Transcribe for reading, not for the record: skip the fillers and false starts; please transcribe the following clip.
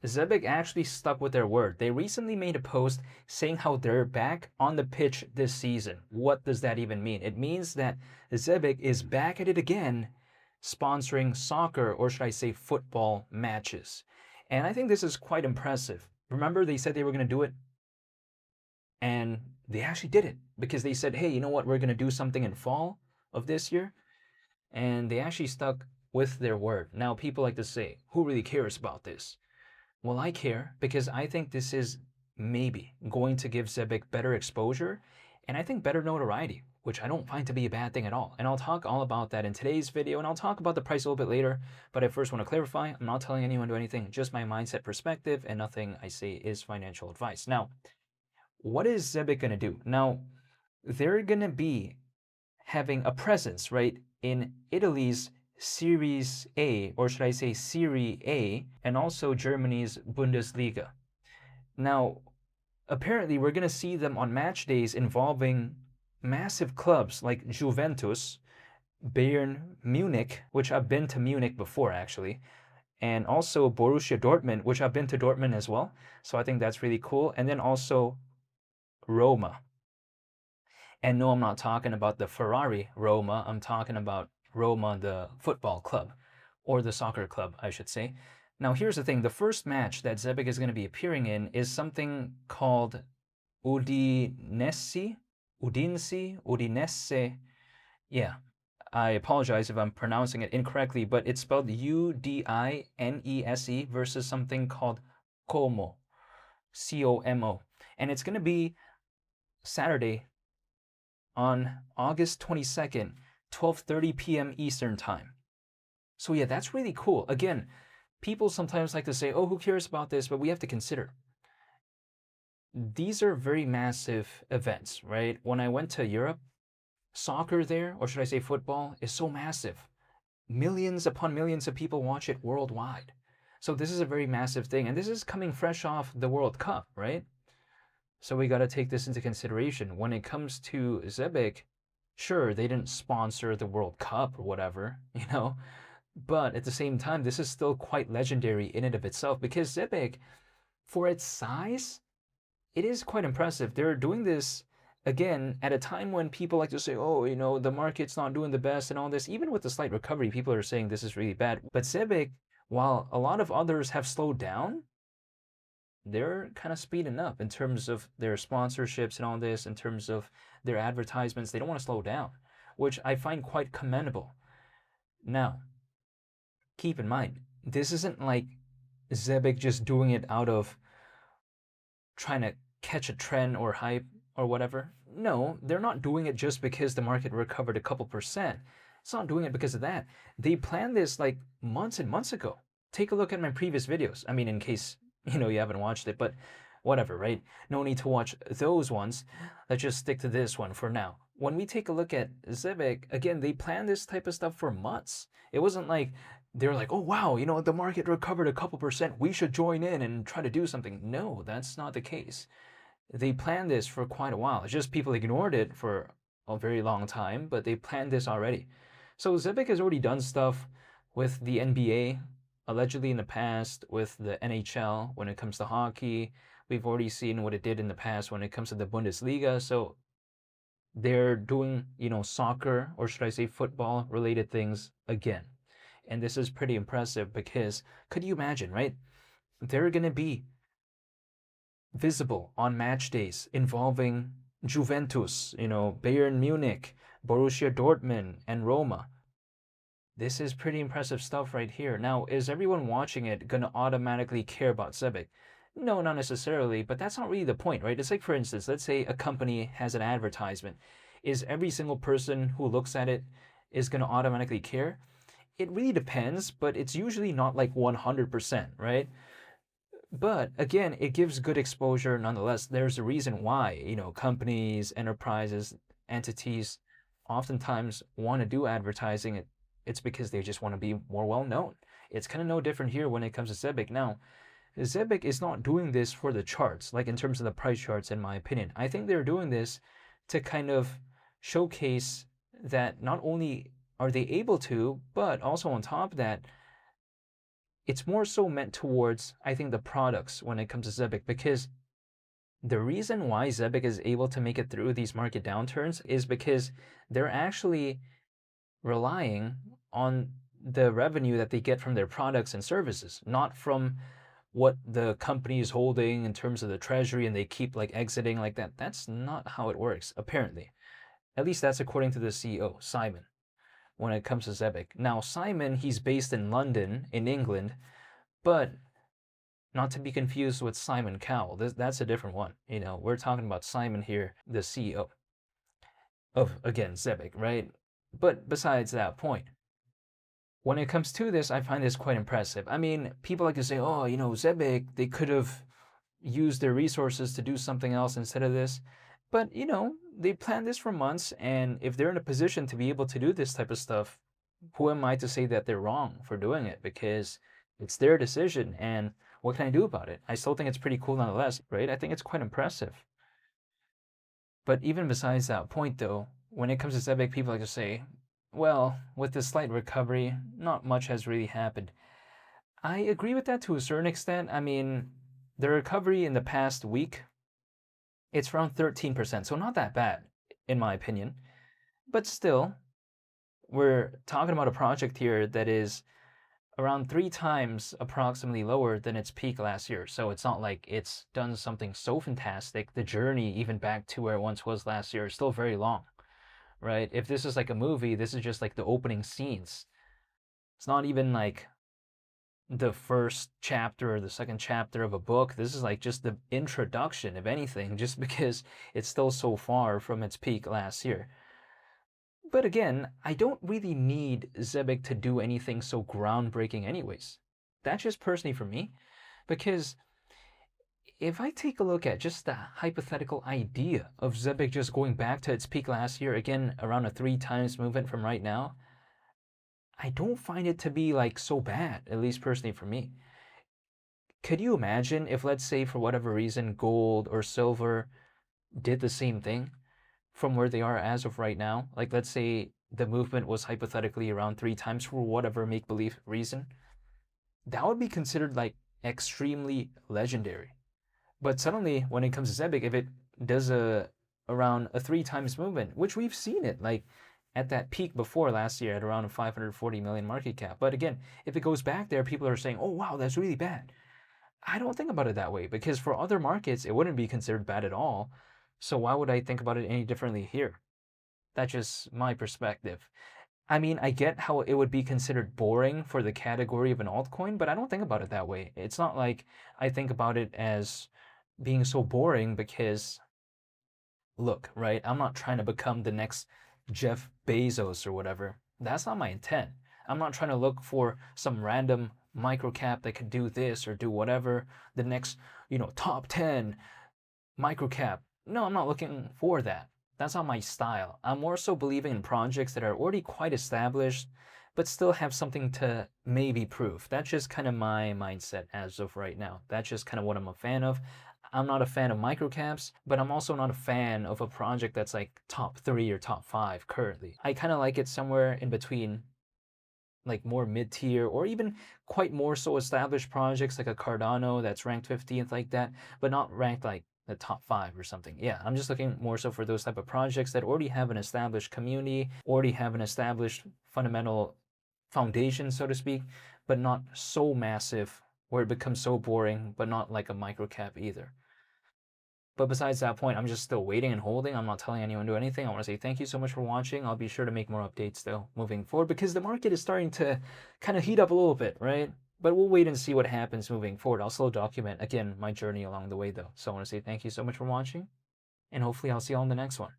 Zebec actually stuck with their word. They recently made a post saying how they're back on the pitch this season. What does that even mean? It means that Zebec is back at it again, sponsoring soccer, or should I say football matches. And I think this is quite impressive. Remember, they said they were going to do it, and they actually did it because they said, hey, you know what, we're going to do something in fall of this year. And they actually stuck with their word. Now, people like to say, who really cares about this? Well, I care because I think this is maybe going to give Zebec better exposure and I think better notoriety, which I don't find to be a bad thing at all. And I'll talk all about that in today's video, and I'll talk about the price a little bit later. But I first want to clarify, I'm not telling anyone to do anything, just my mindset perspective, and nothing I say is financial advice. Now, what is Zebec going to do? Now, they're going to be having a presence, right, in Italy's Series A, or should I say Serie A, and also Germany's Bundesliga. Now, apparently we're going to see them on match days involving massive clubs like Juventus, Bayern Munich, which I've been to Munich before actually, and also Borussia Dortmund, which I've been to Dortmund as well. So I think that's really cool. And then also Roma. And no, I'm not talking about the Ferrari Roma. I'm talking about Roma, the football club, or the soccer club, I should say. Now, here's the thing. The first match that Zebec is going to be appearing in is something called Udinese. Yeah, I apologize if I'm pronouncing it incorrectly, but it's spelled Udinese versus something called Como, Como. And it's going to be Saturday on August 22nd, 12:30 p.m. Eastern Time. So yeah, that's really cool. Again, people sometimes like to say, oh, who cares about this? But we have to consider. These are very massive events, right? When I went to Europe, soccer there, or should I say football, is so massive. Millions upon millions of people watch it worldwide. So this is a very massive thing. And this is coming fresh off the World Cup, right? So we got to take this into consideration. When it comes to Zebec, sure, they didn't sponsor the World Cup or whatever, you know, but at the same time, this is still quite legendary in and of itself because Zebec, for its size, it is quite impressive. They're doing this, again, at a time when people like to say, oh, you know, the market's not doing the best and all this. Even with the slight recovery, people are saying this is really bad. But Zebec, while a lot of others have slowed down, they're kind of speeding up in terms of their sponsorships and all this, in terms of their advertisements. They don't want to slow down, which I find quite commendable. Now, keep in mind, this isn't like Zebec just doing it out of trying to catch a trend or hype or whatever. No, they're not doing it just because the market recovered a couple percent. It's not doing it because of that. They planned this like months and months ago. Take a look at my previous videos. I mean, in case you haven't watched it, but whatever, right? No need to watch those ones. Let's just stick to this one for now. When we take a look at Zebec, again, they planned this type of stuff for months. It wasn't like they're like, oh, wow, the market recovered a couple percent. We should join in and try to do something. No, that's not the case. They planned this for quite a while. It's just people ignored it for a very long time, but they planned this already. So Zebec has already done stuff with the NBA, allegedly in the past, with the NHL when it comes to hockey. We've already seen what it did in the past when it comes to the Bundesliga. So they're doing, soccer, or should I say football related things again. And this is pretty impressive because could you imagine, right? They're going to be visible on match days involving Juventus, Bayern Munich, Borussia Dortmund, and Roma. This is pretty impressive stuff right here. Now, is everyone watching it going to automatically care about Zebec? No, not necessarily, but that's not really the point, right? It's like, for instance, let's say a company has an advertisement. Is every single person who looks at it is going to automatically care? It really depends, but it's usually not like 100%, right? But again, it gives good exposure nonetheless. There's a reason why, companies, enterprises, entities oftentimes want to do advertising. It's because they just want to be more well known. It's kind of no different here when it comes to Zebec. Now, Zebec is not doing this for the charts, like in terms of the price charts, in my opinion. I think they're doing this to kind of showcase that not only are they able to, but also on top of that, it's more so meant towards, I think, the products when it comes to Zebec, because the reason why Zebec is able to make it through these market downturns is because they're actually relying on the revenue that they get from their products and services, not from what the company is holding in terms of the treasury and they keep like exiting like that. That's not how it works, apparently. At least that's according to the CEO, Simon, when it comes to Zebec. Now, Simon, he's based in London, in England, but not to be confused with Simon Cowell. That's a different one. You know, we're talking about Simon here, the CEO of, again, Zebec, right? But besides that point, when it comes to this, I find this quite impressive. I mean, people like to say, oh, you know, Zebec, they could have used their resources to do something else instead of this. But, you know, they planned this for months, and if they're in a position to be able to do this type of stuff, who am I to say that they're wrong for doing it? Because it's their decision, and what can I do about it? I still think it's pretty cool nonetheless, right? I think it's quite impressive. But even besides that point, though, when it comes to Zebec, people like to say, well, with this slight recovery, not much has really happened. I agree with that to a certain extent. I mean, the recovery in the past week, it's around 13%, so not that bad, in my opinion. But still, we're talking about a project here that is around 3 times approximately lower than its peak last year. So it's not like it's done something so fantastic. The journey, even back to where it once was last year, is still very long, right? If this is like a movie, this is just like the opening scenes. It's not even like the first chapter or the second chapter of a book. This is like just the introduction, if anything, just because it's still so far from its peak last year. But again, I don't really need Zebec to do anything so groundbreaking anyways. That's just personally for me, because if I take a look at just the hypothetical idea of Zebec just going back to its peak last year, again, around a 3 times movement from right now, I don't find it to be like so bad, at least personally for me. Could you imagine if, let's say, for whatever reason, gold or silver did the same thing from where they are as of right now? Like, let's say the movement was hypothetically around 3 times for whatever make believe reason. That would be considered like extremely legendary. But suddenly, when it comes to Zebec, if it does around a 3 times movement, which we've seen it like at that peak before last year at around a 540 million market cap. But again, if it goes back there, people are saying, oh, wow, that's really bad. I don't think about it that way, because for other markets, it wouldn't be considered bad at all. So why would I think about it any differently here? That's just my perspective. I mean, I get how it would be considered boring for the category of an altcoin, but I don't think about it that way. It's not like I think about it as being so boring because, look, right, I'm not trying to become the next Jeff Bezos or whatever. That's not my intent. I'm not trying to look for some random microcap that could do this or do whatever, the next, top 10 microcap. No, I'm not looking for that. That's not my style. I'm more so believing in projects that are already quite established, but still have something to maybe prove. That's just kind of my mindset as of right now. That's just kind of what I'm a fan of. I'm not a fan of microcaps, but I'm also not a fan of a project that's like top 3 or top 5 currently. I kind of like it somewhere in between, like more mid-tier or even quite more so established projects like a Cardano that's ranked 15th like that, but not ranked like the top 5 or something. Yeah, I'm just looking more so for those type of projects that already have an established community, already have an established fundamental foundation, so to speak, but not so massive where it becomes so boring, but not like a microcap either. But besides that point, I'm just still waiting and holding. I'm not telling anyone to do anything. I want to say thank you so much for watching. I'll be sure to make more updates though moving forward, because the market is starting to kind of heat up a little bit, right? But we'll wait and see what happens moving forward. I'll still document, again, my journey along the way though. So I want to say thank you so much for watching, and hopefully I'll see you all in the next one.